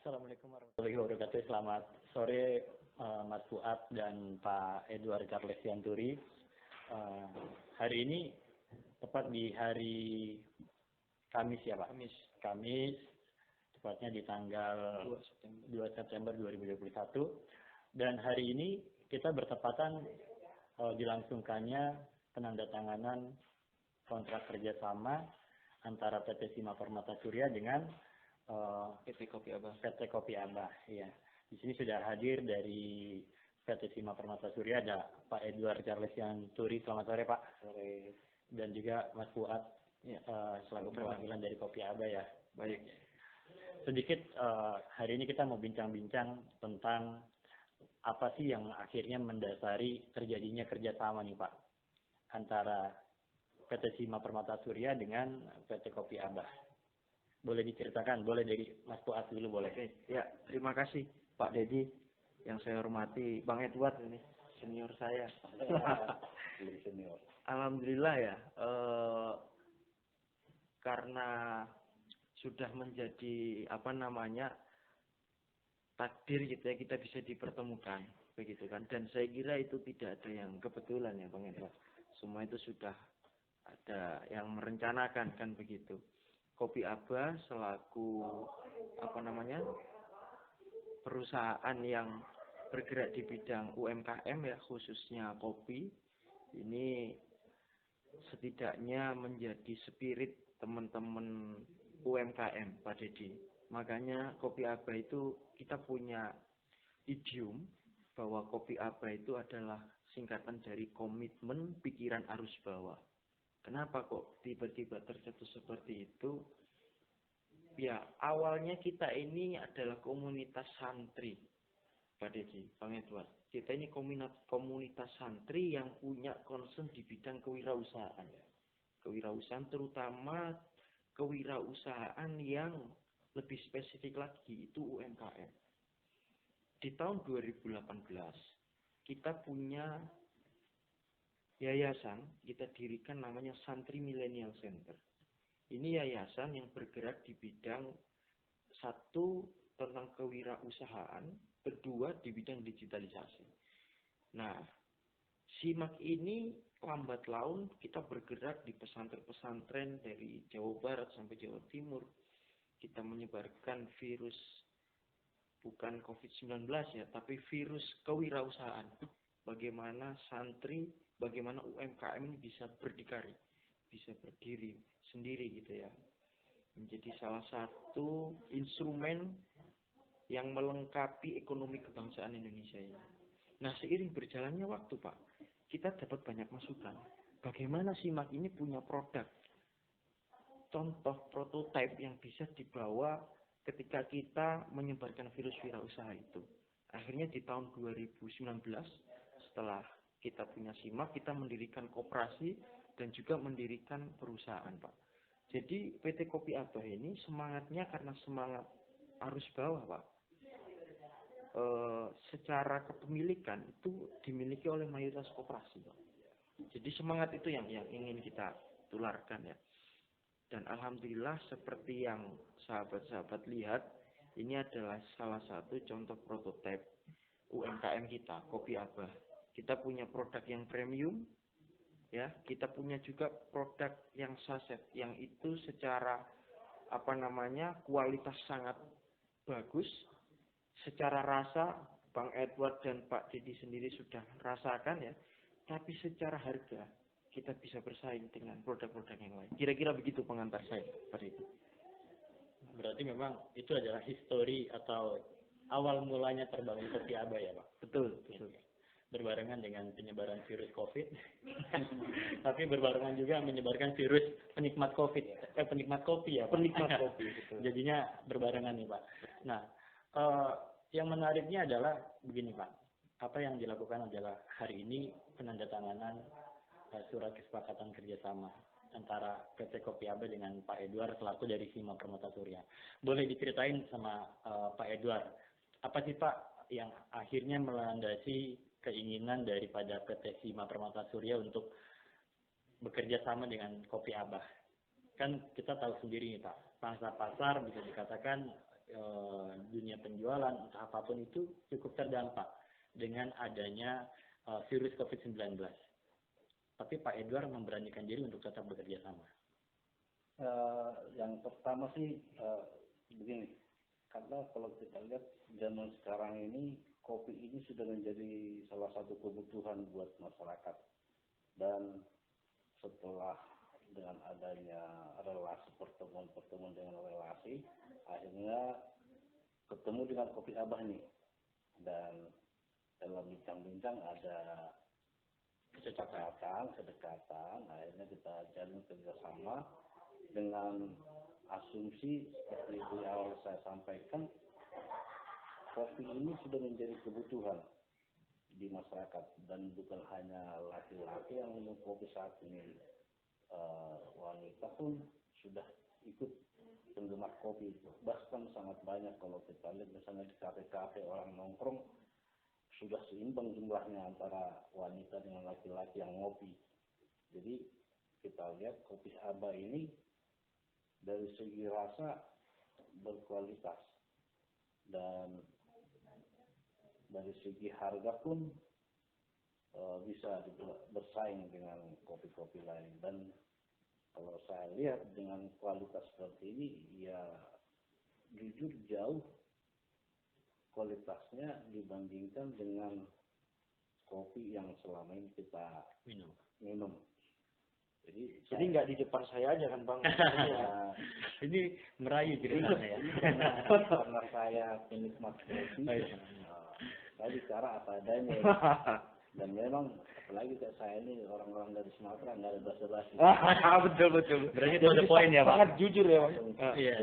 Assalamualaikum warahmatullahi wabarakatuh. Selamat sore Mas Fuad dan Pak Edward Charles Sianturi. Hari ini tepat di hari Kamis ya Pak? Kamis, tepatnya di tanggal 2 September 2021. Dan hari ini kita bertepatan dilangsungkannya penandatanganan kontrak kerjasama antara PT Sima Permata Surya dengan PT Kopi Abah. Ya. Di sini sudah hadir dari PT Sima Permata Surya ada Pak Edward Charles Sianturi. Selamat sore Pak. Sore. Dan juga Mas Fuad selaku perwakilan dari Kopi Abah ya. Baik. Sedikit hari ini kita mau bincang-bincang tentang apa sih yang akhirnya mendasari terjadinya kerjasama nih Pak antara PT Sima Permata Surya dengan PT Kopi Abah. Boleh diceritakan, boleh dari Mas Fuad dulu boleh. Oke, ya terima kasih Pak Dedi, yang saya hormati Bang Edward ini senior saya. Senior. Alhamdulillah ya, karena sudah menjadi takdir gitu ya, kita bisa dipertemukan begitu kan. Dan saya kira itu tidak ada yang kebetulan ya Bang Edward. Semua itu sudah ada yang merencanakan kan begitu. Kopi Abah selaku perusahaan yang bergerak di bidang UMKM ya, khususnya kopi, ini setidaknya menjadi spirit teman-teman UMKM Pak Dedi. Makanya Kopi Abah itu kita punya idiom bahwa Kopi Abah itu adalah singkatan dari komitmen pikiran arus bawah. Kenapa kok tiba-tiba tercetus seperti itu? Ya, awalnya kita ini adalah komunitas santri, Pak Dedi, Bang Edward. Kita ini komunitas santri yang punya concern di bidang kewirausahaan. Kewirausahaan terutama kewirausahaan yang lebih spesifik lagi itu UMKM. Di tahun 2018 kita punya yayasan, kita dirikan namanya Santri Millennial Center. Ini yayasan yang bergerak di bidang satu tentang kewirausahaan, kedua di bidang digitalisasi. Nah, SIMAK ini lambat laun kita bergerak di pesantren-pesantren dari Jawa Barat sampai Jawa Timur. Kita menyebarkan virus bukan COVID-19 ya, tapi virus kewirausahaan. Bagaimana santri, bagaimana UMKM ini bisa berdikari, bisa berdiri sendiri gitu ya. Menjadi salah satu instrumen yang melengkapi ekonomi kebangsaan Indonesia ini. Nah, seiring berjalannya waktu Pak, kita dapat banyak masukan. Bagaimana SIMAK ini punya produk, contoh prototipe yang bisa dibawa ketika kita menyebarkan virus wirausaha itu. Akhirnya di tahun 2019, setelah kita punya SIMAK, kita mendirikan koperasi dan juga mendirikan perusahaan Pak. Jadi PT Kopi Abah ini semangatnya karena semangat arus bawah Pak. Secara kepemilikan itu dimiliki oleh mayoritas koperasi Pak. Jadi semangat itu yang ingin kita tularkan ya. Dan alhamdulillah seperti yang sahabat-sahabat lihat, ini adalah salah satu contoh prototipe UMKM kita, Kopi Abah. Kita punya produk yang premium, ya. Kita punya juga produk yang saset, yang itu secara kualitas sangat bagus. Secara rasa, Bang Edward dan Pak Dedi sendiri sudah rasakan ya. Tapi secara harga kita bisa bersaing dengan produk-produk yang lain. Kira-kira begitu pengantar saya, Pak Dedi. Berarti memang itu adalah histori atau awal mulanya terbangun Kopi Abah ya Pak? Betul. Berbarengan dengan penyebaran virus COVID, tapi berbarengan juga menyebarkan virus penikmat COVID, penikmat kopi ya, penikmat kopi. Betul. Jadinya berbarengan nih Pak. Nah, yang menariknya adalah begini Pak, apa yang dilakukan adalah hari ini penandatanganan surat kesepakatan kerjasama antara PT Kopi Abah dengan Pak Edward selaku dari Sima Permata Surya. Boleh diceritain sama Pak Edward, apa sih Pak yang akhirnya melandasi keinginan daripada PT Sima Permata Surya untuk bekerja sama dengan Kopi Abah? Kan kita tahu sendiri nih Pak, pangsa pasar bisa dikatakan dunia penjualan entah apapun itu cukup terdampak dengan adanya virus COVID-19. Tapi Pak Edward memberanikan diri untuk tetap bekerja sama. Yang pertama sih begini, karena kalau kita lihat zaman sekarang ini kopi ini sudah menjadi salah satu kebutuhan buat masyarakat. Dan setelah dengan adanya relasi pertemuan dengan relasi, akhirnya ketemu dengan kopi Abah nih. Dan dalam bincang-bincang ada kedekatan, akhirnya kita jalin kerjasama dengan asumsi seperti di awal saya sampaikan, kopi ini sudah menjadi kebutuhan di masyarakat dan bukan hanya laki-laki yang minum kopi saat ini, wanita pun sudah ikut penggemar kopi itu. Bahkan sangat banyak kalau kita lihat misalnya di kafe-kafe orang nongkrong sudah seimbang jumlahnya antara wanita dengan laki-laki yang ngopi. Jadi kita lihat kopi Abah ini dari segi rasa berkualitas dan dari segi harga pun bisa bersaing dengan kopi-kopi lain. Dan kalau saya lihat dengan kualitas seperti ini, ya jujur jauh kualitasnya dibandingkan dengan kopi yang selama ini kita minum. Jadi nggak di depan saya aja kan Bang? Ini merayu ceritanya ya. Karena saya penikmat kopi, saya bicara apa adanya. Dan memang apalagi kayak saya ini orang-orang dari Sumatera nggak ada basa-basi. Betul. Berarti itu ada poin ya Pak. Sangat jujur ya Bang. Iya.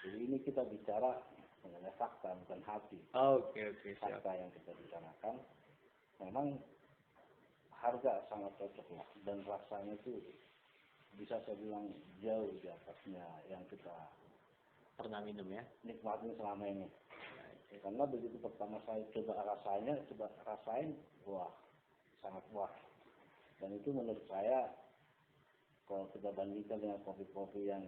Jadi ini kita bicara mengenai fakta bukan hati. Oke. Fakta yang kita bicarakan memang harga sangat cocok lah, dan rasanya itu bisa saya bilang jauh di atasnya yang kita Pernah minum ya? nikmatin selama ini. Karena begitu pertama saya coba rasain, wah, sangat wah. Dan itu menurut saya kalau kita bandingkan dengan kopi-kopi yang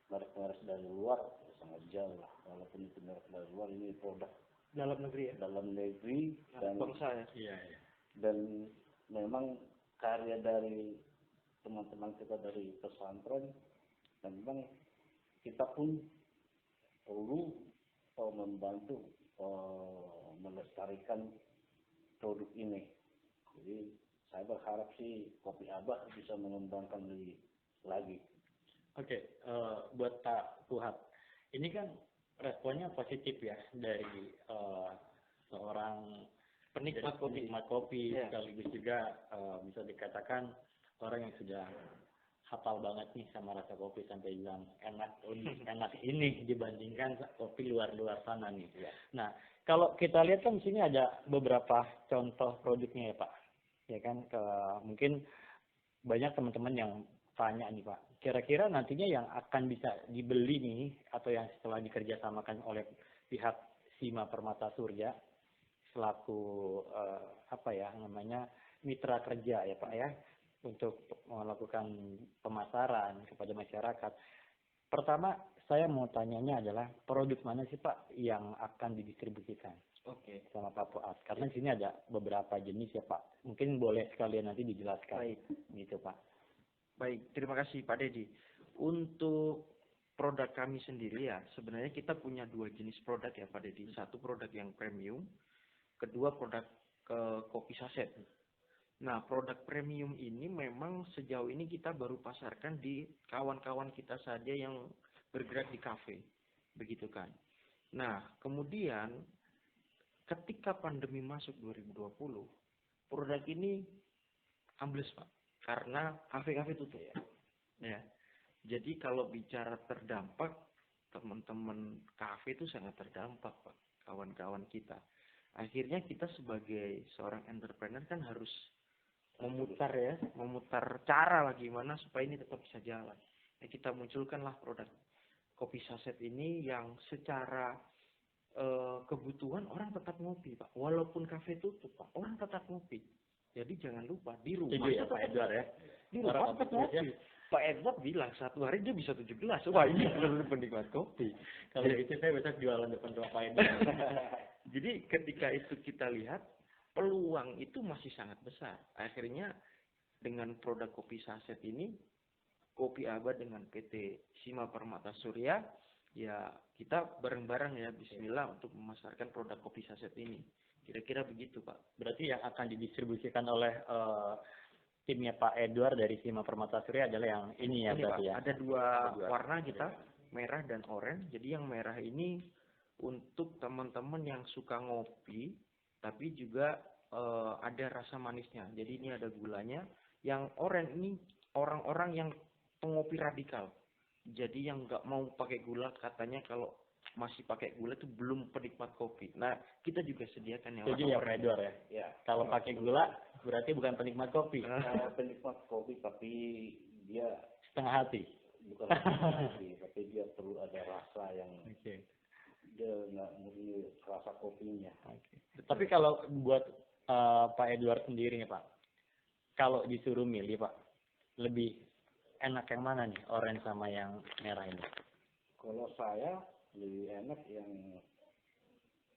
merek-merek dari luar, sangat jauh lah. Walaupun itu merek dari luar, ini produk Dalam negeri ya? dalam negeri dan bangsa ya? Iya. Dan memang karya dari teman-teman kita dari pesantren, dan memang kita pun perlu membantu melestarikan produk ini. Jadi saya berharap sih kopi Abah bisa mengembangkan lebih lagi. Oke, buat Pak Fuad, ini kan responnya positif ya dari seorang Penikmat kopi, Ya. sekaligus juga bisa dikatakan orang yang sudah hafal banget nih sama rasa kopi sampai bilang lebih enak ini dibandingkan kopi luar sana nih. Ya. Nah, kalau kita lihat kan di sini ada beberapa contoh produknya ya Pak. Ya kan, mungkin banyak teman-teman yang tanya nih Pak, kira-kira nantinya yang akan bisa dibeli nih atau yang setelah dikerjasamakan oleh pihak Sima Permata Surya selaku mitra kerja ya Pak ya, untuk melakukan pemasaran kepada masyarakat. Pertama saya mau tanyanya adalah produk mana sih Pak yang akan didistribusikan? Oke. Sama Pak Fuad. Karena di sini ada beberapa jenis ya Pak. Mungkin boleh sekalian nanti dijelaskan. Baik. Gitu Pak. Baik, terima kasih Pak Dedi. Untuk produk kami sendiri ya, sebenarnya kita punya dua jenis produk ya Pak Dedi. Satu produk yang premium, kedua produk kopi saset. Nah, produk premium ini memang sejauh ini kita baru pasarkan di kawan-kawan kita saja yang bergerak di kafe. Begitu kan. Nah, kemudian ketika pandemi masuk 2020, produk ini ambles Pak. Karena kafe-kafe tutup. Ya. Jadi kalau bicara terdampak, teman-teman kafe itu sangat terdampak Pak, kawan-kawan kita. Akhirnya kita sebagai seorang entrepreneur kan harus memutar cara lah gimana supaya ini tetap bisa jalan. Nah, kita munculkanlah produk kopi saset ini yang secara kebutuhan orang tetap ngopi Pak. Walaupun kafe tutup Pak, orang tetap ngopi. Jadi jangan lupa di rumah ya Pak Edward ya. Di rumah tetap ngopi. Pak Edward bilang satu hari dia bisa 7 gelas. Wah, ini benar penikmat kopi. Kalau gitu saya besok jualan depan rumah Pak Edward. Jadi ketika itu kita lihat peluang itu masih sangat besar. Akhirnya dengan produk kopi saset ini, Kopi Abad dengan PT Sima Permata Surya, ya kita bareng-bareng ya Bismillah untuk memasarkan produk kopi saset ini. Kira-kira begitu Pak. Berarti yang akan didistribusikan oleh timnya Pak Edward dari Sima Permata Surya adalah yang ini ya Ini berarti Pak, ya. ada dua warna kita, merah dan oranye. Jadi yang merah ini untuk teman-teman yang suka ngopi, tapi juga ada rasa manisnya. Jadi ini ada gulanya. Yang oranye ini orang-orang yang pengopi radikal. Jadi yang nggak mau pakai gula, katanya kalau masih pakai gula itu belum penikmat kopi. Nah, kita juga sediakan yang Setuju ya Pak Edward ya. Ya. Kalau pakai gula berarti bukan penikmat kopi. Penikmat kopi tapi dia Setengah hati. bukan kopi, tapi dia perlu ada rasa yang Oke. dia nggak murni rasa kopinya. Oke. Tapi kalau buat Pak Edward sendiri nih Pak, kalau disuruh milih Pak, lebih enak yang mana nih, oranye sama yang merah ini? Kalau saya lebih enak yang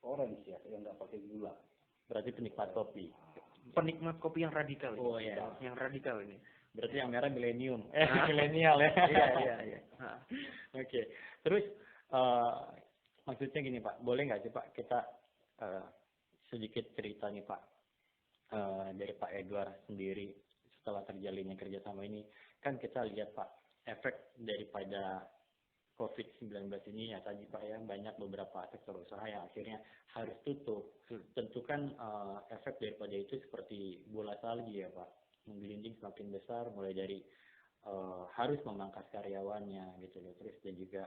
orange ya, yang nggak pakai gula. Berarti penikmat kopi. penikmat kopi yang radikal ini. Oh, iya. Yang radikal ini. Berarti yang merah milenium. Milenial ya. Iya. Oke. Terus maksudnya gini Pak, boleh nggak sih Pak kita sedikit cerita nih Pak dari Pak Edward sendiri setelah terjalinnya kerjasama ini, kan kita lihat Pak efek daripada COVID-19 ini ya tadi Pak ya, banyak beberapa sektor usaha yang akhirnya harus tutup. Tentu kan efek daripada itu seperti bola salju ya Pak, menggelinding semakin besar, mulai dari harus memangkas karyawannya gitu loh, terus dan juga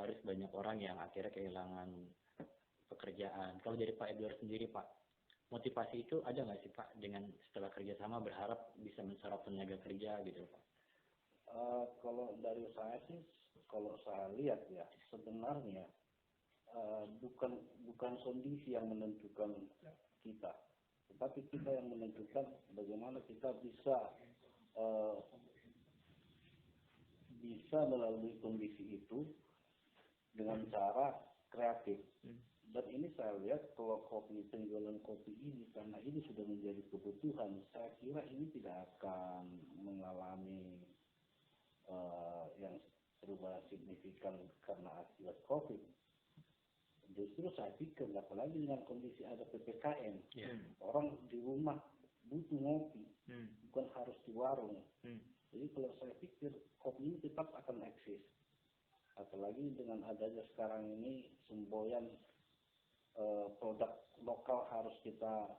harus banyak orang yang akhirnya kehilangan pekerjaan. Kalau dari Pak Edward sendiri Pak, motivasi itu ada nggak sih Pak dengan setelah kerjasama berharap bisa menserap tenaga kerja gitu Pak? Kalau dari saya sih, kalau saya lihat ya sebenarnya bukan kondisi yang menentukan kita, tetapi kita yang menentukan bagaimana kita bisa melalui kondisi itu dengan cara kreatif. Dan ini saya lihat kalau penjualan kopi ini, karena ini sudah menjadi kebutuhan, saya kira ini tidak akan mengalami yang perubahan signifikan karena akibat COVID. Justru saya pikir, apalagi dengan kondisi ada PPKM, orang di rumah butuh ngopi, bukan harus di warung. Jadi kalau saya pikir kopi ini tetap akan eksis. Apalagi dengan adanya sekarang ini semboyan produk lokal harus kita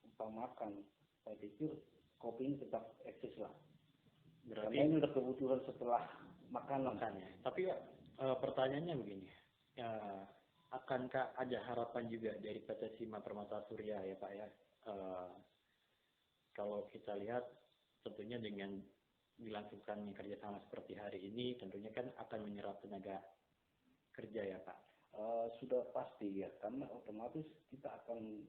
utamakan. Saya pikir kopi ini tetap eksis lah. Berarti ini udah kebutuhan setelah makanan. Tapi pertanyaannya begini, akankah ada harapan juga dari PT Sima Permata Surya ya Pak ya? Kalau kita lihat tentunya dengan dilangsungkan kerjasama seperti hari ini, tentunya kan akan menyerap tenaga kerja ya Pak. Sudah pasti ya, karena otomatis kita akan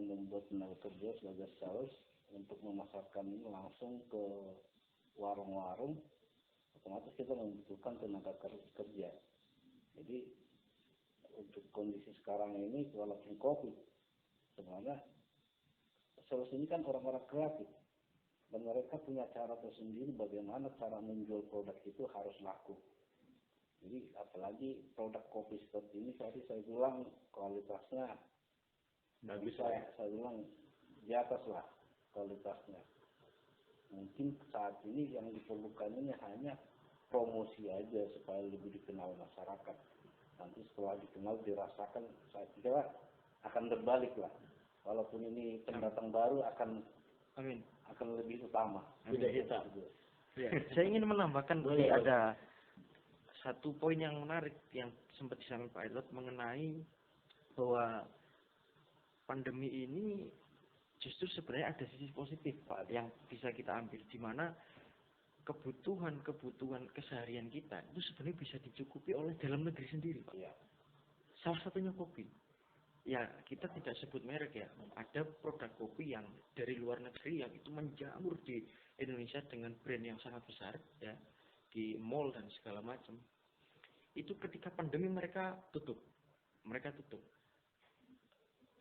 membuat tenaga kerja sebagai sales untuk memasarkan ini langsung ke warung-warung. Otomatis kita membutuhkan tenaga kerja. Jadi untuk kondisi sekarang ini walaupun COVID, sebenarnya sales ini kan orang-orang kreatif dan mereka punya cara tersendiri bagaimana cara menjual produk itu harus laku. Jadi apalagi produk kopi seperti ini tadi saya bilang kualitasnya bagus, saya bilang di atas lah kualitasnya. Mungkin saat ini yang diperlukan ini hanya promosi aja supaya lebih dikenal masyarakat. Nanti setelah dikenal dirasakan, saya kira akan berbalik lah. Walaupun ini pendatang baru akan lebih utama. Kuda hitam. Ya, saya ingin menambahkan ada satu poin yang menarik yang sempat disampaikan Pak Edward mengenai bahwa pandemi ini justru sebenarnya ada sisi positif Pak yang bisa kita ambil, di mana kebutuhan keseharian kita itu sebenarnya bisa dicukupi oleh dalam negeri sendiri Pak. Ya. Salah satunya kopi. ya kita tidak sebut merek ya, ada produk kopi yang dari luar negeri yang itu menjamur di Indonesia dengan brand yang sangat besar ya, di mall dan segala macam. Itu ketika pandemi mereka tutup.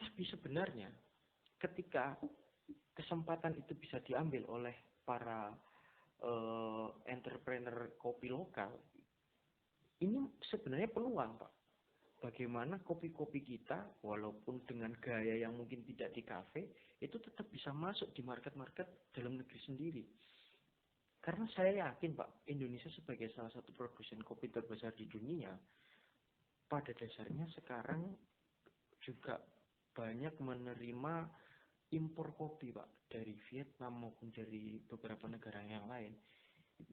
Tapi sebenarnya ketika kesempatan itu bisa diambil oleh para entrepreneur kopi lokal, ini sebenarnya peluang, Pak. Bagaimana kopi-kopi kita, walaupun dengan gaya yang mungkin tidak di kafe, itu tetap bisa masuk di market-market dalam negeri sendiri. Karena saya yakin, Pak, Indonesia sebagai salah satu produsen kopi terbesar di dunia, pada dasarnya sekarang juga banyak menerima impor kopi, Pak, dari Vietnam maupun dari beberapa negara yang lain.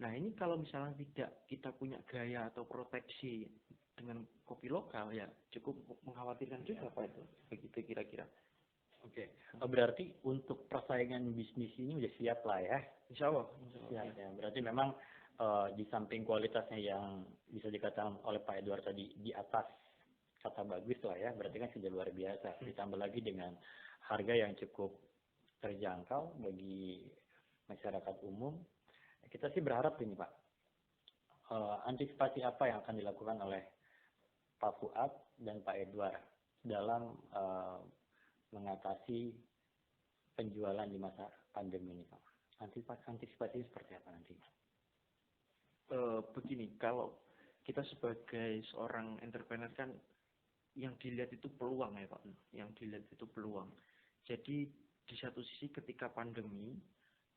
Nah, ini kalau misalnya tidak kita punya gaya atau proteksi dengan kopi lokal, ya cukup mengkhawatirkan juga, Pak, itu. Begitu kira-kira. Oke. Berarti untuk persaingan bisnis ini udah siap lah ya? Insya Allah. Ya. Berarti memang di samping kualitasnya yang bisa dikatakan oleh Pak Edward tadi di atas kata bagus lah ya, berarti kan sudah luar biasa. Ditambah lagi dengan harga yang cukup terjangkau bagi masyarakat umum. Kita sih berharap ini Pak, antisipasi apa yang akan dilakukan oleh Pak Fuad dan Pak Edward dalam mengatasi penjualan di masa pandemi ini Pak? Antisipasi seperti apa nanti? Begini, kalau kita sebagai seorang entrepreneur kan yang dilihat itu peluang ya Pak, yang dilihat itu peluang. Jadi di satu sisi ketika pandemi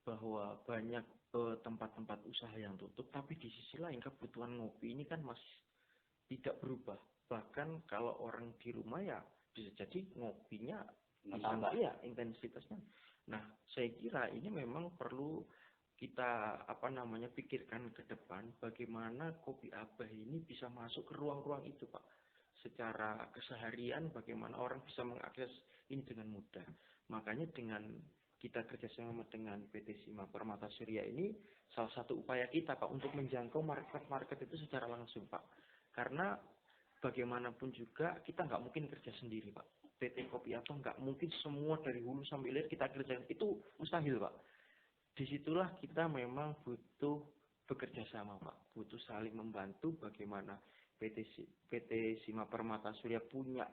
bahwa banyak tempat-tempat usaha yang tutup, tapi di sisi lain kebutuhan ngopi ini kan masih tidak berubah. Bahkan kalau orang di rumah ya bisa jadi ngopinya tambah ya intensitasnya. Nah, saya kira ini memang perlu kita pikirkan ke depan bagaimana kopi Abah ini bisa masuk ke ruang-ruang itu, Pak. Secara keseharian bagaimana orang bisa mengakses ini dengan mudah. Makanya dengan kita kerjasama dengan PT Sima Permata Surya ini salah satu upaya kita, Pak, untuk menjangkau market-market itu secara langsung, Pak. Karena bagaimanapun juga kita nggak mungkin kerja sendiri, Pak. PT Kopi Abah nggak mungkin semua dari hulu sampai hilir kita kerjain. Itu mustahil, Pak. Disitulah kita memang butuh bekerja sama, Pak. Butuh saling membantu bagaimana PT Sima Permata Surya punya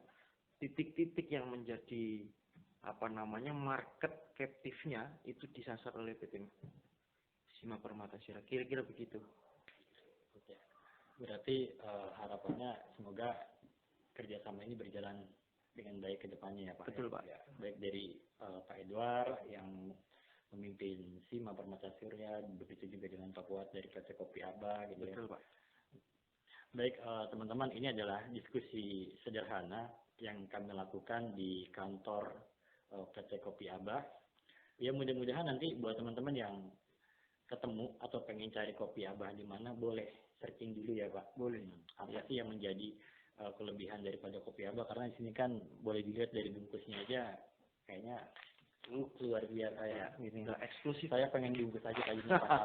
titik-titik yang menjadi market captive-nya itu disasar oleh PT Sima Permata Surya. Kira-kira begitu. Oke. Berarti harapannya semoga kerjasama ini berjalan dengan baik ke depannya ya Pak. Betul Pak. Ya, baik dari Pak Edward yang memimpin Sima Permata Surya, begitu juga dengan Pak Fuad dari PT Kopi Abah gitu. Betul ya. Pak. Baik teman-teman, ini adalah diskusi sederhana yang kami lakukan di kantor PT Kopi Abah. Ya mudah-mudahan nanti buat teman-teman yang ketemu atau pengen cari Kopi Abah di mana boleh searching dulu ya Pak. Boleh. Apa sih yang menjadi kelebihan daripada Kopi Abah, karena di sini kan boleh dilihat dari bungkusnya aja kayaknya luar biasa ya. Ini eksklusif. Saya pengen bungkus aja kayak gini Pak.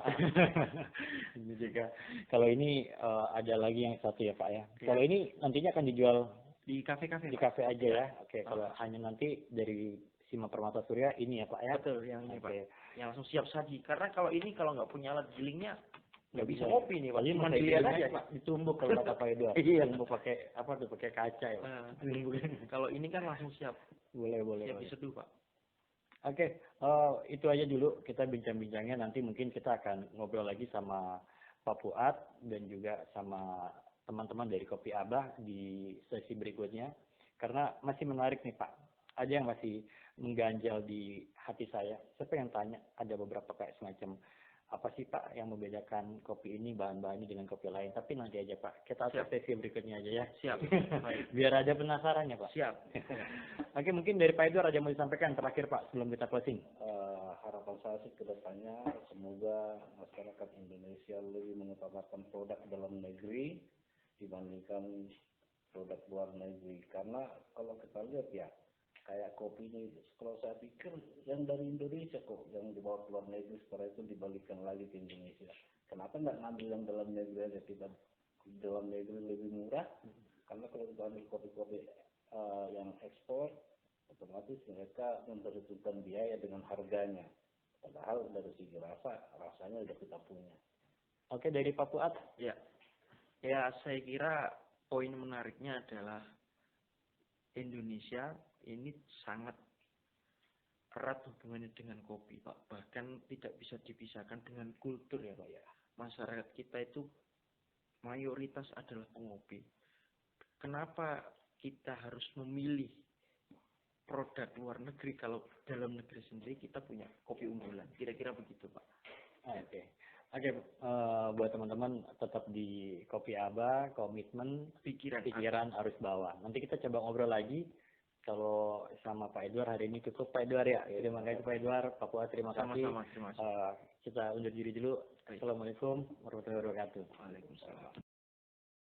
Ini juga. Kalau ini ada lagi yang satu ya Pak ya. Kalau ini nantinya akan dijual di kafe-kafe. Di kafe aja ya. Oke. Kalau hanya nanti dari Sima Permata Surya ini ya Pak ya. Betul yang ini Pak. Yang langsung siap saji. Karena kalau ini kalau nggak punya alat gilingnya nggak bisa kopi nih Pak. Cuma dilihat aja Pak. Ditumbuk kalau kata Pak Edward. Iya. Ditumbuk pakai apa tuh? Pakai kaca ya Pak. Kalau ini kan langsung siap. Boleh. Siap diseduh Pak. Oke, itu aja dulu kita bincang-bincangnya. Nanti mungkin kita akan ngobrol lagi sama Pak Fuad dan juga sama teman-teman dari Kopi Abah di sesi berikutnya. Karena masih menarik nih Pak. Ada yang masih mengganjal di hati saya. Saya pengen tanya, ada beberapa kayak semacam apa sih Pak yang membedakan kopi ini, bahan-bahannya dengan kopi lain. Tapi nanti aja Pak, kita atur sesi berikutnya aja ya. Siap. Biar ada penasarannya Pak. Siap. Oke, mungkin dari Pak Edward ada yang mau disampaikan terakhir Pak sebelum kita closing. Harapan saya sih ke depannya semoga masyarakat Indonesia lebih mengutamakan produk dalam negeri dibandingkan produk luar negeri. Karena kalau kita lihat ya, kayak kopi ini, kalau saya pikir yang dari Indonesia kok, yang dibawa ke luar negeri setelah itu dibalikkan lagi ke Indonesia. Kenapa nggak ngambil yang dalam negeri aja? Kita dalam negeri lebih murah, karena kalau kita ambil kopi-kopi yang ekspor, otomatis mereka memperhitungkan biaya dengan harganya. Padahal dari segi rasanya sudah kita punya. Oke, dari Pak Fuad. Ya, ya saya kira poin menariknya adalah Indonesia ini sangat erat hubungannya dengan kopi, Pak. Bahkan tidak bisa dipisahkan dengan kultur ya, Pak ya. Masyarakat kita itu mayoritas adalah pengopi. Kenapa kita harus memilih produk luar negeri kalau dalam negeri sendiri kita punya kopi unggulan? Kira-kira begitu, Pak. Oke, buat teman-teman tetap di Kopi Aba, komitmen, pikiran harus bawa. Nanti kita coba ngobrol lagi. Kalau sama Pak Edward hari ini cukup, Pak Edward ya. Terima kasih Pak Edward, Pak Fuad terima kasih. Sama-sama, terima kasih. Kita undur diri dulu. Assalamualaikum warahmatullahi wabarakatuh. Waalaikumsalam.